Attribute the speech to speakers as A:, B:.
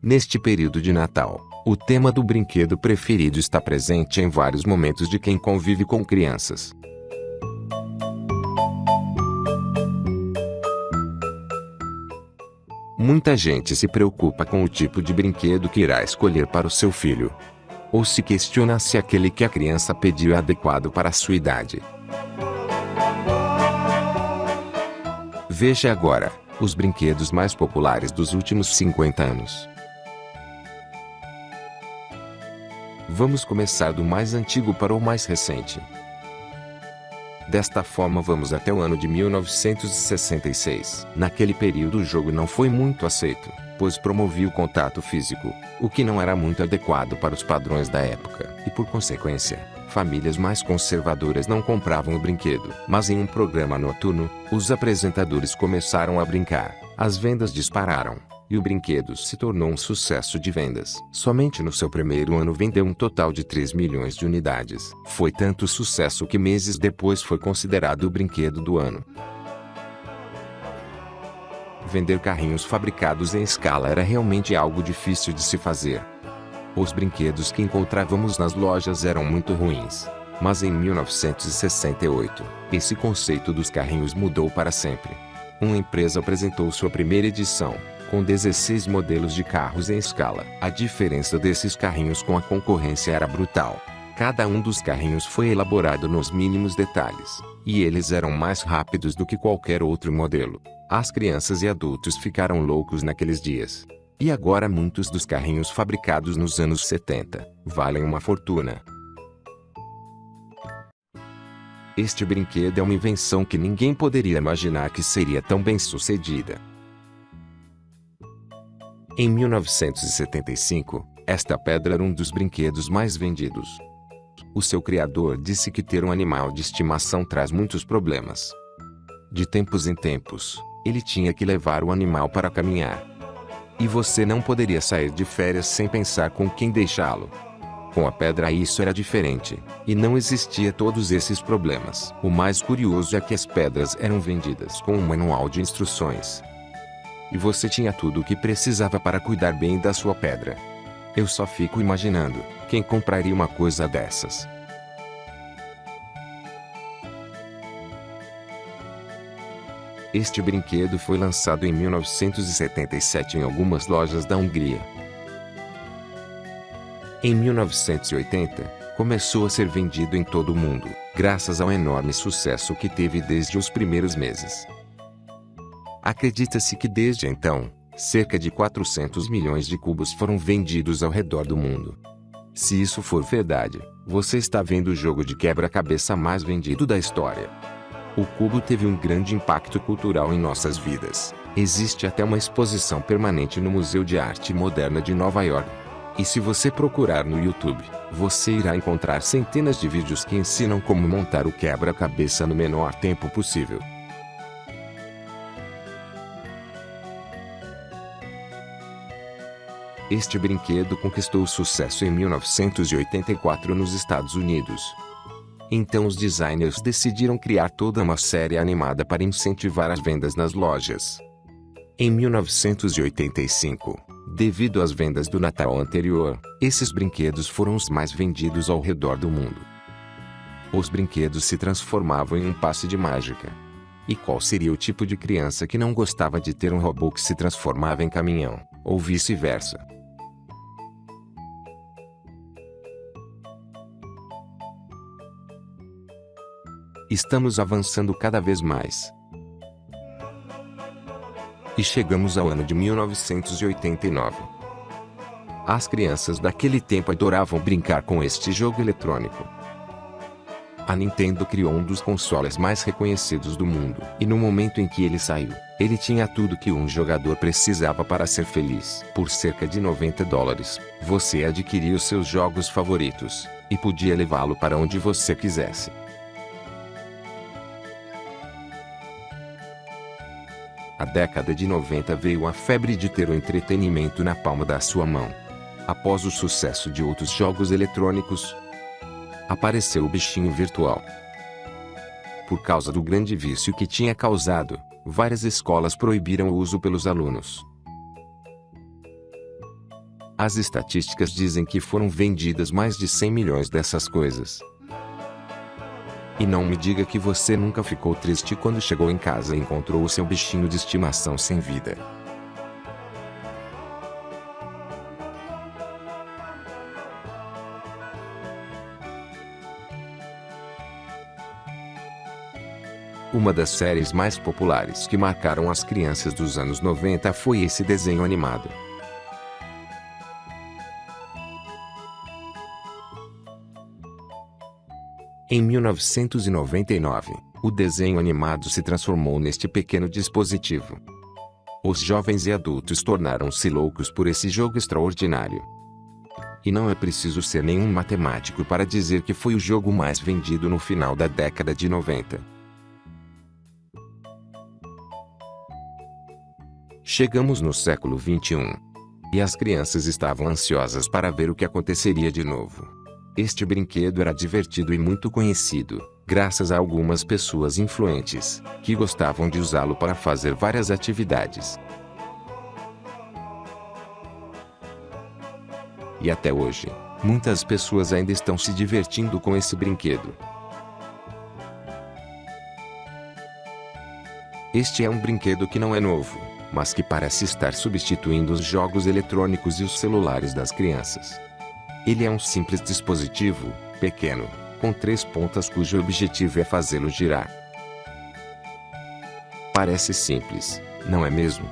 A: Neste período de Natal, o tema do brinquedo preferido está presente em vários momentos de quem convive com crianças. Muita gente se preocupa com o tipo de brinquedo que irá escolher para o seu filho. Ou se questiona se aquele que a criança pediu é adequado para a sua idade. Veja agora os brinquedos mais populares dos últimos 50 anos. Vamos começar do mais antigo para o mais recente. Desta forma vamos até o ano de 1966. Naquele período o jogo não foi muito aceito, pois promovia o contato físico, o que não era muito adequado para os padrões da época, e por consequência, famílias mais conservadoras não compravam o brinquedo. Mas em um programa noturno, os apresentadores começaram a brincar, as vendas dispararam, e o brinquedo se tornou um sucesso de vendas. Somente no seu primeiro ano vendeu um total de 3 milhões de unidades. Foi tanto sucesso que meses depois foi considerado o brinquedo do ano. Vender carrinhos fabricados em escala era realmente algo difícil de se fazer. Os brinquedos que encontrávamos nas lojas eram muito ruins. Mas em 1968, esse conceito dos carrinhos mudou para sempre. Uma empresa apresentou sua primeira edição, com 16 modelos de carros em escala. A diferença desses carrinhos com a concorrência era brutal. Cada um dos carrinhos foi elaborado nos mínimos detalhes, e eles eram mais rápidos do que qualquer outro modelo. As crianças e adultos ficaram loucos naqueles dias. E agora muitos dos carrinhos fabricados nos anos 70 valem uma fortuna. Este brinquedo é uma invenção que ninguém poderia imaginar que seria tão bem sucedida. Em 1975, esta pedra era um dos brinquedos mais vendidos. O seu criador disse que ter um animal de estimação traz muitos problemas. De tempos em tempos, ele tinha que levar o animal para caminhar. E você não poderia sair de férias sem pensar com quem deixá-lo. Com a pedra isso era diferente, e não existia todos esses problemas. O mais curioso é que as pedras eram vendidas com um manual de instruções. E você tinha tudo o que precisava para cuidar bem da sua pedra. Eu só fico imaginando, quem compraria uma coisa dessas? Este brinquedo foi lançado em 1977 em algumas lojas da Hungria. Em 1980, começou a ser vendido em todo o mundo, graças ao enorme sucesso que teve desde os primeiros meses. Acredita-se que desde então, cerca de 400 milhões de cubos foram vendidos ao redor do mundo. Se isso for verdade, você está vendo o jogo de quebra-cabeça mais vendido da história. O cubo teve um grande impacto cultural em nossas vidas. Existe até uma exposição permanente no Museu de Arte Moderna de Nova York. E se você procurar no YouTube, você irá encontrar centenas de vídeos que ensinam como montar o quebra-cabeça no menor tempo possível. Este brinquedo conquistou sucesso em 1984 nos Estados Unidos. Então os designers decidiram criar toda uma série animada para incentivar as vendas nas lojas. Em 1985, devido às vendas do Natal anterior, esses brinquedos foram os mais vendidos ao redor do mundo. Os brinquedos se transformavam em um passe de mágica. E qual seria o tipo de criança que não gostava de ter um robô que se transformava em caminhão, ou vice-versa? Estamos avançando cada vez mais. E chegamos ao ano de 1989. As crianças daquele tempo adoravam brincar com este jogo eletrônico. A Nintendo criou um dos consoles mais reconhecidos do mundo. E no momento em que ele saiu, ele tinha tudo que um jogador precisava para ser feliz. Por cerca de $90, você adquiria os seus jogos favoritos, e podia levá-lo para onde você quisesse. A década de 90 veio a febre de ter o entretenimento na palma da sua mão. Após o sucesso de outros jogos eletrônicos, apareceu o bichinho virtual. Por causa do grande vício que tinha causado, várias escolas proibiram o uso pelos alunos. As estatísticas dizem que foram vendidas mais de 100 milhões dessas coisas. E não me diga que você nunca ficou triste quando chegou em casa e encontrou o seu bichinho de estimação sem vida. Uma das séries mais populares que marcaram as crianças dos anos 90 foi esse desenho animado. Em 1999, o desenho animado se transformou neste pequeno dispositivo. Os jovens e adultos tornaram-se loucos por esse jogo extraordinário. E não é preciso ser nenhum matemático para dizer que foi o jogo mais vendido no final da década de 90. Chegamos no século XXI. E as crianças estavam ansiosas para ver o que aconteceria de novo. Este brinquedo era divertido e muito conhecido, graças a algumas pessoas influentes, que gostavam de usá-lo para fazer várias atividades. E até hoje, muitas pessoas ainda estão se divertindo com esse brinquedo. Este é um brinquedo que não é novo, mas que parece estar substituindo os jogos eletrônicos e os celulares das crianças. Ele é um simples dispositivo, pequeno, com 3 pontas cujo objetivo é fazê-lo girar. Parece simples, não é mesmo?